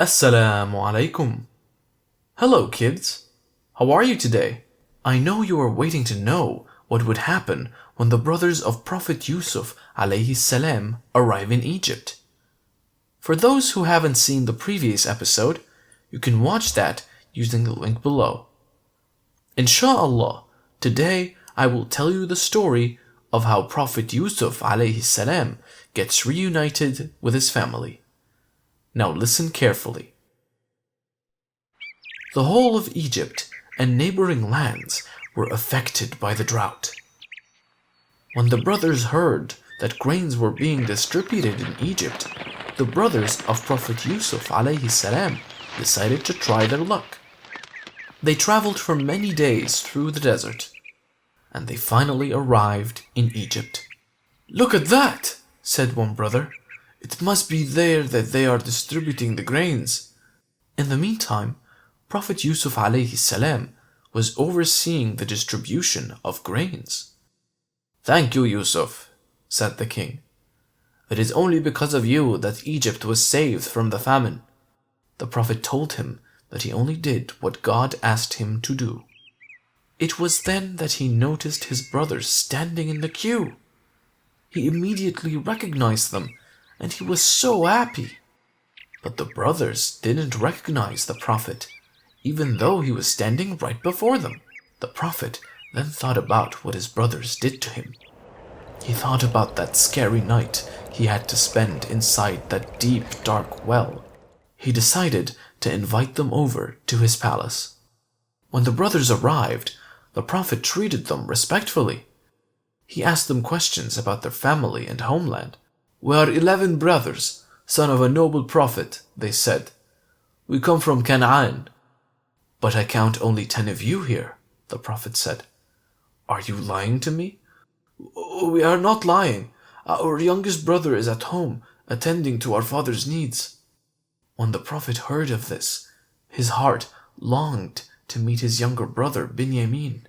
As-salamu Alaykum. Hello kids, how are you today? I know you are waiting to know what would happen when the brothers of Prophet Yusuf alayhi salam arrive in Egypt. For those who haven't seen the previous episode, you can watch that using the link below. Insha'Allah, today I will tell you the story of how Prophet Yusuf alayhi salam gets reunited with his family. Now listen carefully. The whole of Egypt and neighboring lands were affected by the drought. When the brothers heard that grains were being distributed in Egypt, the brothers of Prophet Yusuf alayhi salam decided to try their luck. They traveled for many days through the desert, and they finally arrived in Egypt. "Look at that," said one brother. "It must be there that they are distributing the grains." In the meantime, Prophet Yusuf alayhi salam was overseeing the distribution of grains. "Thank you, Yusuf," said the king. "It is only because of you that Egypt was saved from the famine." The Prophet told him that he only did what God asked him to do. It was then that he noticed his brothers standing in the queue. He immediately recognized them, and he was so happy. But the brothers didn't recognize the Prophet, even though he was standing right before them. The Prophet then thought about what his brothers did to him. He thought about that scary night he had to spend inside that deep, dark well. He decided to invite them over to his palace. When the brothers arrived, the Prophet treated them respectfully. He asked them questions about their family and homeland. "We are 11 brothers, son of a noble prophet," they said. "We come from Canaan." "But I count only 10 of you here," the Prophet said. "Are you lying to me?" "We are not lying. Our youngest brother is at home, attending to our father's needs." When the Prophet heard of this, his heart longed to meet his younger brother Binyamin.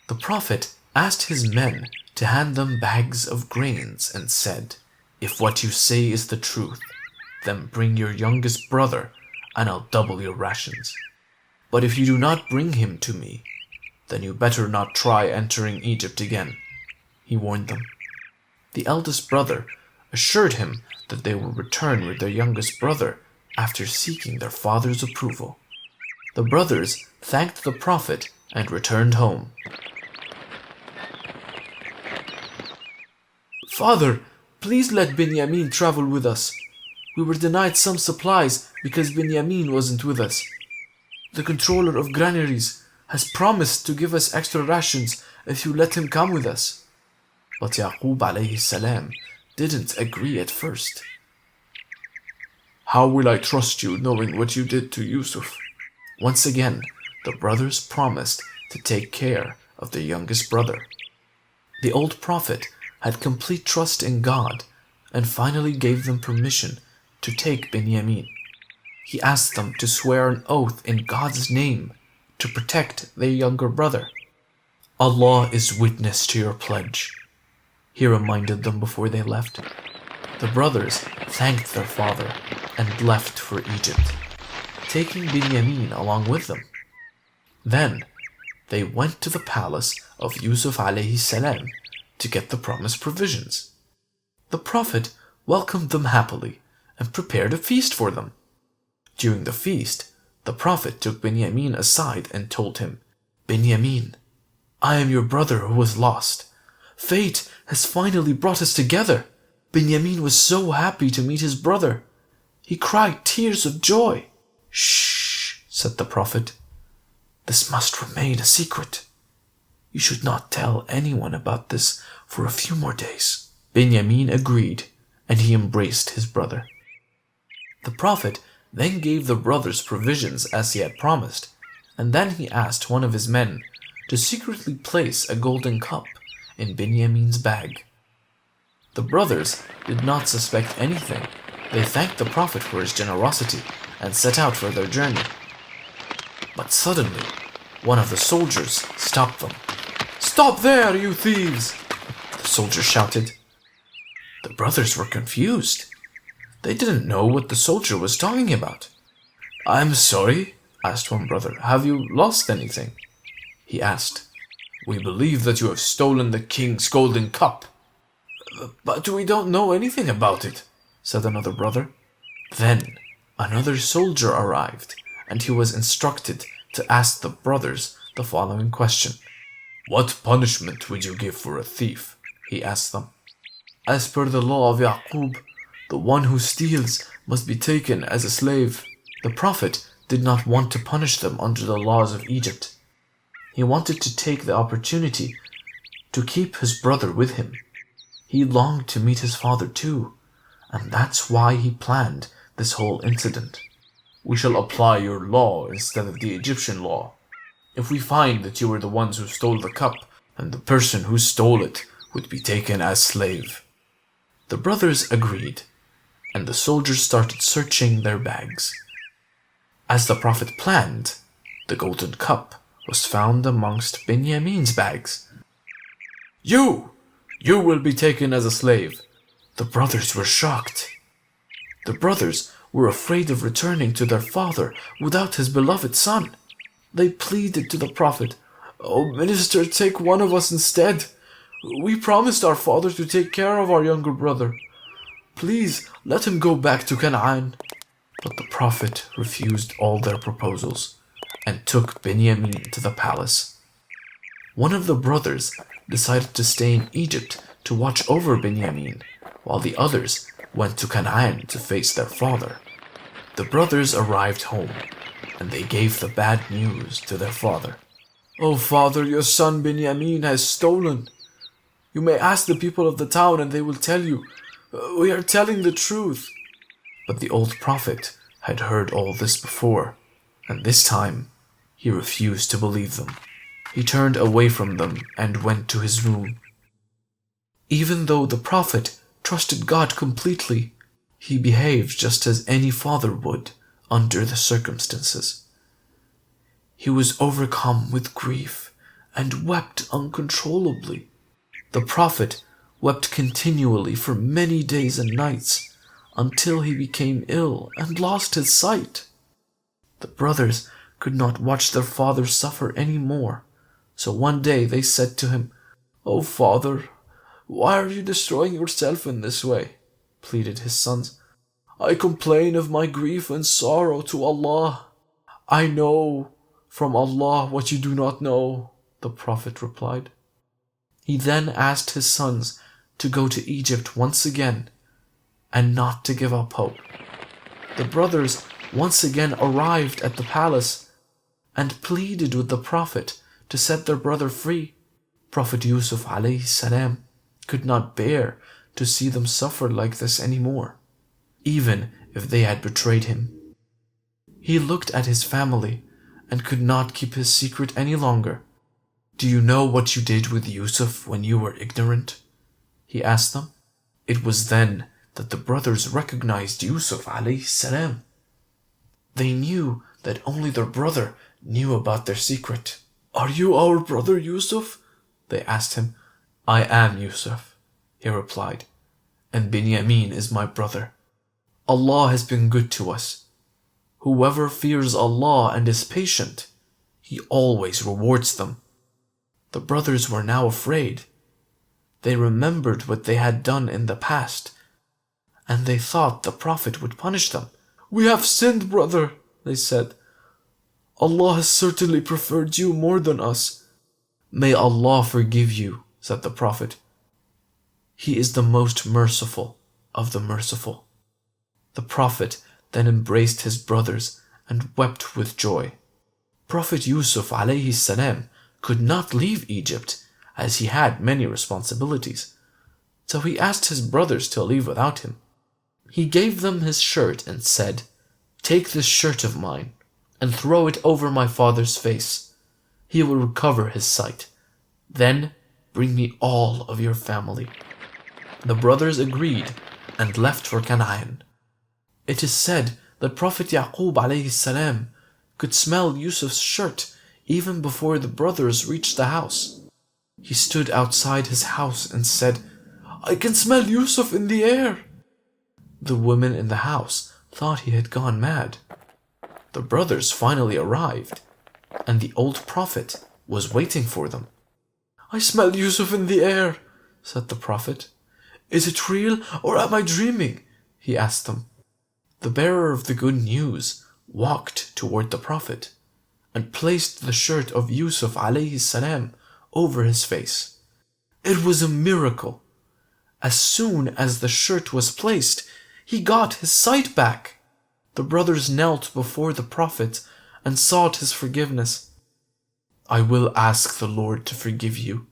The Prophet asked his men to hand them bags of grains and said, "If what you say is the truth, then bring your youngest brother and I'll double your rations. But if you do not bring him to me, then you better not try entering Egypt again," he warned them. The eldest brother assured him that they will return with their youngest brother after seeking their father's approval. The brothers thanked the Prophet and returned home. "Father, please let Binyamin travel with us. We were denied some supplies because Binyamin wasn't with us. The controller of granaries has promised to give us extra rations if you let him come with us." But Yaqub alayhi salam didn't agree at first. "How will I trust you knowing what you did to Yusuf?" Once again, the brothers promised to take care of their youngest brother. The old prophet had complete trust in God and finally gave them permission to take Binyamin. He asked them to swear an oath in God's name to protect their younger brother. "Allah is witness to your pledge," he reminded them before they left. The brothers thanked their father and left for Egypt, taking Binyamin along with them. Then they went to the palace of Yusuf alayhi salam to get the promised provisions. The Prophet welcomed them happily and prepared a feast for them. During the feast, the Prophet took Binyamin aside and told him, "Binyamin, I am your brother who was lost. Fate has finally brought us together." Binyamin was so happy to meet his brother. He cried tears of joy. "Shh," said the Prophet. "This must remain a secret. You should not tell anyone about this for a few more days." Binyamin agreed, and he embraced his brother. The Prophet then gave the brothers provisions as he had promised, and then he asked one of his men to secretly place a golden cup in Binyamin's bag. The brothers did not suspect anything. They thanked the Prophet for his generosity and set out for their journey. But suddenly, one of the soldiers stopped them. "Stop there, you thieves!" the soldier shouted. The brothers were confused. They didn't know what the soldier was talking about. "I'm sorry," asked one brother. "Have you lost anything?" He asked. "We believe that you have stolen the king's golden cup." "But we don't know anything about it," said another brother. Then another soldier arrived, and he was instructed to ask the brothers the following question. "What punishment would you give for a thief?" he asked them. "As per the law of Yaqub, the one who steals must be taken as a slave." The Prophet did not want to punish them under the laws of Egypt. He wanted to take the opportunity to keep his brother with him. He longed to meet his father too, and that's why he planned this whole incident. "We shall apply your law instead of the Egyptian law. If we find that you were the ones who stole the cup, then the person who stole it would be taken as slave." The brothers agreed, and the soldiers started searching their bags. As the Prophet planned, the golden cup was found amongst Binyamin's bags. You will be taken as a slave." The brothers were shocked. The brothers were afraid of returning to their father without his beloved son. They pleaded to the Prophet, "Oh, Minister, take one of us instead. We promised our father to take care of our younger brother. Please let him go back to Canaan." But the Prophet refused all their proposals and took Binyamin to the palace. One of the brothers decided to stay in Egypt to watch over Binyamin, while the others went to Canaan to face their father. The brothers arrived home, and they gave the bad news to their father. "Oh, father, your son Binyamin has stolen. You may ask the people of the town and they will tell you. We are telling the truth." But the old Prophet had heard all this before, and this time he refused to believe them. He turned away from them and went to his room. Even though the Prophet trusted God completely, he behaved just as any father would under the circumstances. He was overcome with grief and wept uncontrollably. The Prophet wept continually for many days and nights until he became ill and lost his sight. The brothers could not watch their father suffer any more, so one day they said to him, "Oh, father, why are you destroying yourself in this way?" pleaded his sons. "I complain of my grief and sorrow to Allah." "I know from Allah what you do not know," the Prophet replied. He then asked his sons to go to Egypt once again and not to give up hope. The brothers once again arrived at the palace and pleaded with the Prophet to set their brother free. Prophet Yusuf alayhi salam could not bear to see them suffer like this anymore, even if they had betrayed him. He looked at his family and could not keep his secret any longer. "Do you know what you did with Yusuf when you were ignorant?" he asked them. It was then that the brothers recognized Yusuf alayhi salam. They knew that only their brother knew about their secret. "Are you our brother Yusuf?" they asked him. "I am Yusuf," he replied, "and Binyamin is my brother. Allah has been good to us. Whoever fears Allah and is patient, He always rewards them." The brothers were now afraid. They remembered what they had done in the past, and they thought the Prophet would punish them. "We have sinned, brother," they said. "Allah has certainly preferred you more than us." "May Allah forgive you," said the Prophet. "He is the most merciful of the merciful." The Prophet then embraced his brothers and wept with joy. Prophet Yusuf alayhi salam could not leave Egypt as he had many responsibilities, so he asked his brothers to leave without him. He gave them his shirt and said, "Take this shirt of mine and throw it over my father's face. He will recover his sight. Then bring me all of your family." The brothers agreed and left for Canaan. It is said that Prophet Yaqub alayhi salam could smell Yusuf's shirt even before the brothers reached the house. He stood outside his house and said, "I can smell Yusuf in the air." The women in the house thought he had gone mad. The brothers finally arrived, and the old prophet was waiting for them. "I smell Yusuf in the air," said the prophet. "Is it real or am I dreaming?" he asked them. The bearer of the good news walked toward the prophet and placed the shirt of Yusuf alayhi salam over his face. It was a miracle. As soon as the shirt was placed, he got his sight back. The brothers knelt before the prophet and sought his forgiveness. "I will ask the Lord to forgive you.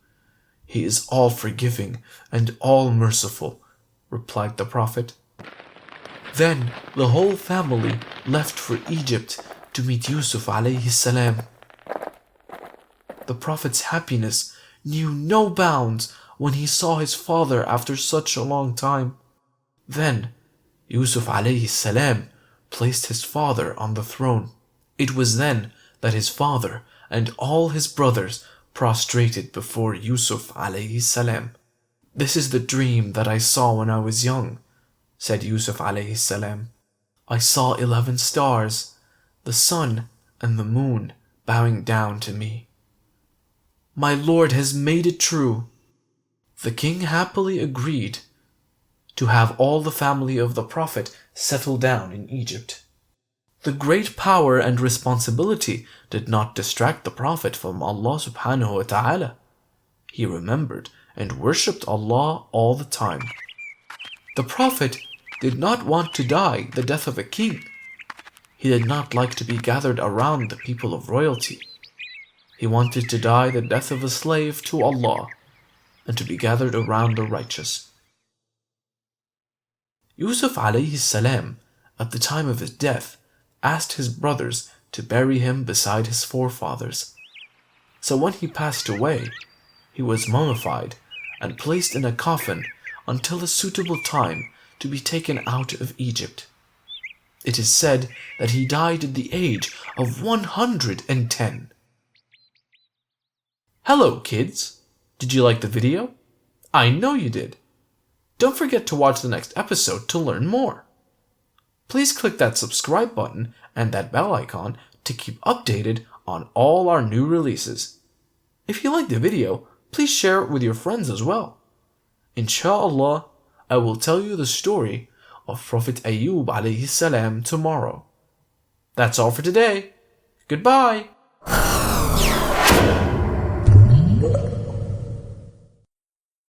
He is all forgiving and all merciful," replied the prophet. Then the whole family left for Egypt to meet Yusuf alayhi salam. The prophet's happiness knew no bounds when he saw his father after such a long time. Then Yusuf alayhi salam placed his father on the throne. It was then that his father and all his brothers prostrated before Yusuf alayhi salam. "This is the dream that I saw when I was young," said Yusuf alayhi salam. "I saw 11 stars, the sun and the moon bowing down to me. My Lord has made it true." The king happily agreed to have all the family of the prophet settle down in Egypt. The great power and responsibility did not distract the prophet from Allah subhanahu wa ta'ala. He remembered and worshipped Allah all the time. The prophet did not want to die the death of a king. He did not like to be gathered around the people of royalty. He wanted to die the death of a slave to Allah and to be gathered around the righteous. Yusuf alayhi salam, at the time of his death, asked his brothers to bury him beside his forefathers. So when he passed away, he was mummified and placed in a coffin until a suitable time to be taken out of Egypt. It is said that he died at the age of 110. Hello kids! Did you like the video? I know you did. Don't forget to watch the next episode to learn more. Please click that subscribe button and that bell icon to keep updated on all our new releases. If you like the video, please share it with your friends as well. Insha'Allah, I will tell you the story of Prophet Ayyub alayhi salam tomorrow. That's all for today. Goodbye.